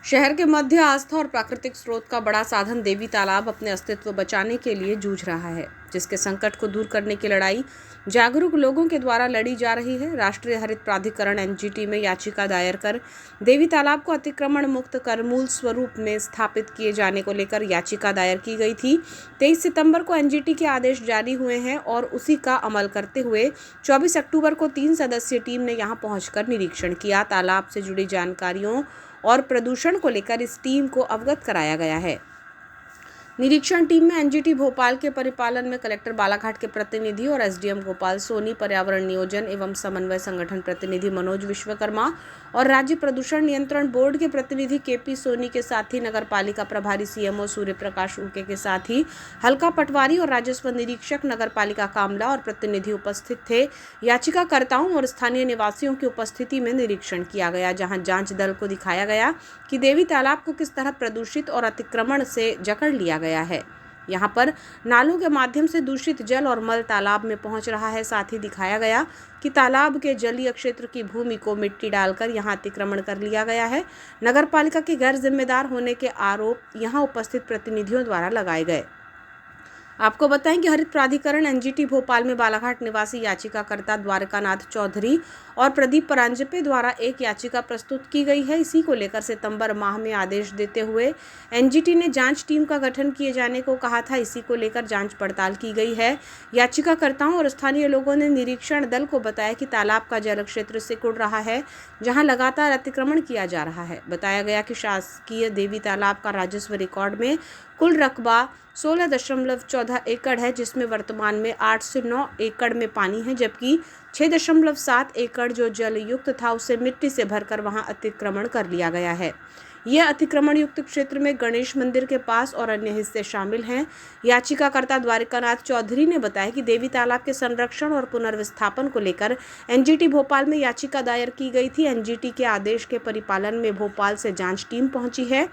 शहर के मध्य आस्था और प्राकृतिक स्रोत का बड़ा साधन देवी तालाब अपने अस्तित्व बचाने के लिए जूझ रहा है, जिसके संकट को दूर करने की लड़ाई जागरूक लोगों के द्वारा लड़ी जा रही है। राष्ट्रीय हरित प्राधिकरण एनजीटी में याचिका दायर कर देवी तालाब को अतिक्रमण मुक्त कर मूल स्वरूप में स्थापित किए जाने को लेकर याचिका दायर की गई थी। 23 सितंबर को एनजीटी के आदेश जारी हुए हैं और उसी का अमल करते हुए 24 अक्टूबर को 3 सदस्यीय टीम ने यहां पहुंचकर निरीक्षण किया। तालाब से जुड़ी जानकारियों और प्रदूषण को लेकर इस टीम को अवगत कराया गया है। निरीक्षण टीम में एनजीटी भोपाल के परिपालन में कलेक्टर बालाघाट के प्रतिनिधि और एसडीएम गोपाल सोनी, पर्यावरण नियोजन एवं समन्वय संगठन प्रतिनिधि मनोज विश्वकर्मा और राज्य प्रदूषण नियंत्रण बोर्ड के प्रतिनिधि केपी सोनी के साथ ही नगर पालिका प्रभारी सीएमओ सूर्य प्रकाश उके के साथ ही हल्का पटवारी और राजस्व निरीक्षक नगर पालिका कामला और प्रतिनिधि उपस्थित थे। याचिकाकर्ताओं और स्थानीय निवासियों की उपस्थिति में निरीक्षण किया गया, जहां जांच दल को दिखाया गया कि देवी तालाब को किस तरह प्रदूषित और अतिक्रमण से जकड़ लिया गया है। यहाँ पर नालों के माध्यम से दूषित जल और मल तालाब में पहुंच रहा है। साथ ही दिखाया गया कि तालाब के जलीय क्षेत्र की भूमि को मिट्टी डालकर यहाँ अतिक्रमण कर लिया गया है। नगरपालिका के गैर जिम्मेदार होने के आरोप यहाँ उपस्थित प्रतिनिधियों द्वारा लगाए गए। आपको बताएं कि हरित प्राधिकरण एनजीटी भोपाल में बालाघाट निवासी याचिकाकर्ता द्वारकानाथ चौधरी और प्रदीप परांजपे द्वारा एक याचिका प्रस्तुत की गई है। इसी को लेकर सितंबर माह में आदेश देते हुए एनजीटी ने जांच टीम का गठन किए जाने को कहा था। इसी को लेकर जांच पड़ताल की गई है। याचिकाकर्ताओं और स्थानीय लोगों ने निरीक्षण दल को बताया कि तालाब का जल क्षेत्र सिकुड़ रहा है, जहां लगातार अतिक्रमण किया जा रहा है। बताया गया कि शासकीय देवी तालाब का राजस्व रिकॉर्ड में कुल रकबा 16.14 एकड़ है, जिसमें वर्तमान में 8 से 9 एकड़ में पानी है, जबकि 6.7 एकड़ जो जल युक्त था उसे मिट्टी से भरकर वहां अतिक्रमण कर लिया गया है। यह अतिक्रमण युक्त क्षेत्र में गणेश मंदिर के पास और अन्य हिस्से शामिल हैं। याचिकाकर्ता द्वारकानाथ चौधरी ने बताया कि देवी तालाब के संरक्षण और पुनर्विस्थापन को लेकर एनजीटी भोपाल में याचिका दायर की गई थी। एनजीटी के आदेश के परिपालन में भोपाल से जांच टीम पहुंची है।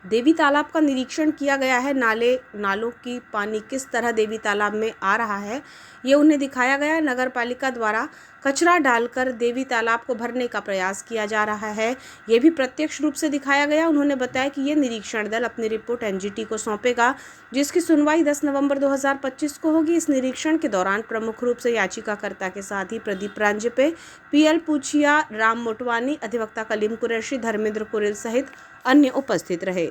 देवी तालाब का निरीक्षण किया गया है। नालों की पानी किस तरह देवी तालाब में आ रहा है, ये उन्हें दिखाया गया। नगर पालिका द्वारा कचरा डालकर देवी तालाब को भरने का प्रयास किया जा रहा है, ये भी प्रत्यक्ष रूप से दिखाया गया। उन्होंने बताया कि ये निरीक्षण दल अपनी रिपोर्ट एनजीटी को सौंपेगा, जिसकी सुनवाई 10 नवंबर 2025 को होगी। इस निरीक्षण के दौरान प्रमुख रूप से याचिकाकर्ता के साथ ही प्रदीप परांजपे, पीएल पूछिया, राम मोटवानी, अधिवक्ता कलीम कुरैशी, धर्मेंद्र कुरेल सहित अन्य उपस्थित रहे।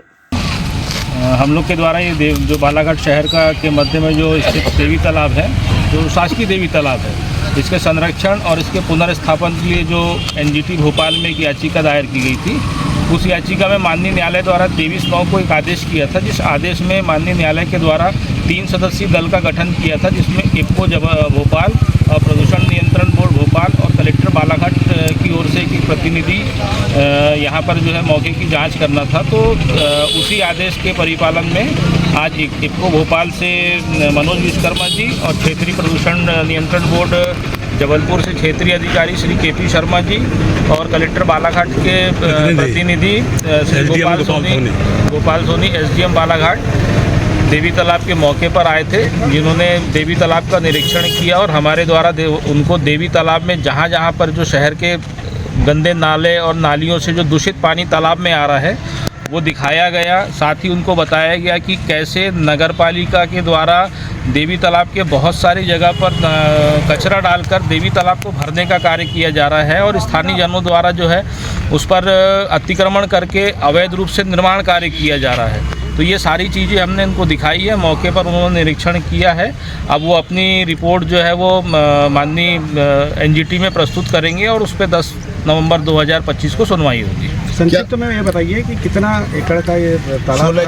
हम लोग के द्वारा ये जो बालाघाट शहर का के मध्य में जो स्थित देवी तालाब है, जो शासकीय देवी तालाब है, इसके संरक्षण और इसके पुनर्स्थापन के लिए जो एनजीटी भोपाल में एक याचिका दायर की गई थी, उस याचिका में माननीय न्यायालय द्वारा 23/9 को एक आदेश किया था, जिस आदेश में माननीय न्यायालय के द्वारा 3 सदस्यीय दल का गठन किया था, जिसमें इफ्को भोपाल, प्रदूषण नियंत्रण बोर्ड भोपाल और कलेक्टर बालाघाट की ओर से एक प्रतिनिधि यहाँ पर जो है मौके की जांच करना था। तो उसी आदेश के परिपालन में आज इफ्को भोपाल से मनोज विश्वकर्मा जी और क्षेत्रीय प्रदूषण नियंत्रण बोर्ड जबलपुर से क्षेत्रीय अधिकारी श्री केपी शर्मा जी और कलेक्टर बालाघाट के प्रतिनिधि गोपाल सोनी एसडीएम बालाघाट देवी तालाब के मौके पर आए थे, जिन्होंने देवी तालाब का निरीक्षण किया और हमारे द्वारा उनको देवी तालाब में जहाँ पर जो शहर के गंदे नाले और नालियों से जो दूषित पानी तालाब में आ रहा है वो दिखाया गया। साथ ही उनको बताया गया कि कैसे नगरपालिका के द्वारा देवी तालाब के बहुत सारी जगह पर कचरा डालकर देवी तालाब को भरने का कार्य किया जा रहा है और स्थानीय जनों द्वारा जो है उस पर अतिक्रमण करके अवैध रूप से निर्माण कार्य किया जा रहा है। तो ये सारी चीज़ें हमने इनको दिखाई है, मौके पर उन्होंने निरीक्षण किया है। अब वो अपनी रिपोर्ट जो है वो माननीय एनजीटी में प्रस्तुत करेंगे और उस पर 10 नवंबर 2025 को सुनवाई होगी। संक्षिप्त में ये बताइए कि कितना एकड़ का ये तालाब है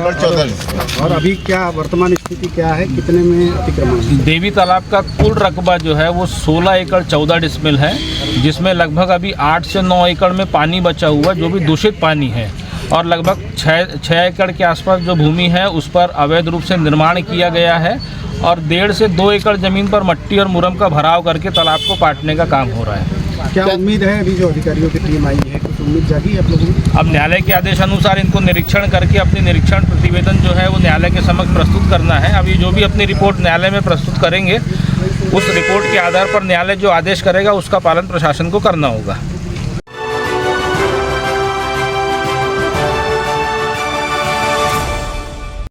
और अभी क्या वर्तमान स्थिति क्या है, कितने में अतिक्रमण है? देवी तालाब का कुल रकबा जो है वो 16 एकड़ 14 डिसमिल है, जिसमें लगभग अभी 8 से 9 एकड़ में पानी बचा हुआ जो भी दूषित पानी है और लगभग 6 एकड़ के आसपास जो भूमि है उस पर अवैध रूप से निर्माण किया गया है और 1.5 से 2 एकड़ ज़मीन पर मट्टी और मुरम का भराव करके तालाब को पाटने का काम हो रहा है। क्या उम्मीद है अभी जो अधिकारियों की टीम आई है, कुछ उम्मीद जागी आप लोगों को? अब न्यायालय के आदेश अनुसार इनको निरीक्षण करके अपनी निरीक्षण प्रतिवेदन जो है वो न्यायालय के समक्ष प्रस्तुत करना है। अभी जो भी अपनी रिपोर्ट न्यायालय में प्रस्तुत करेंगे, उस रिपोर्ट के आधार पर न्यायालय जो आदेश करेगा उसका पालन प्रशासन को करना होगा।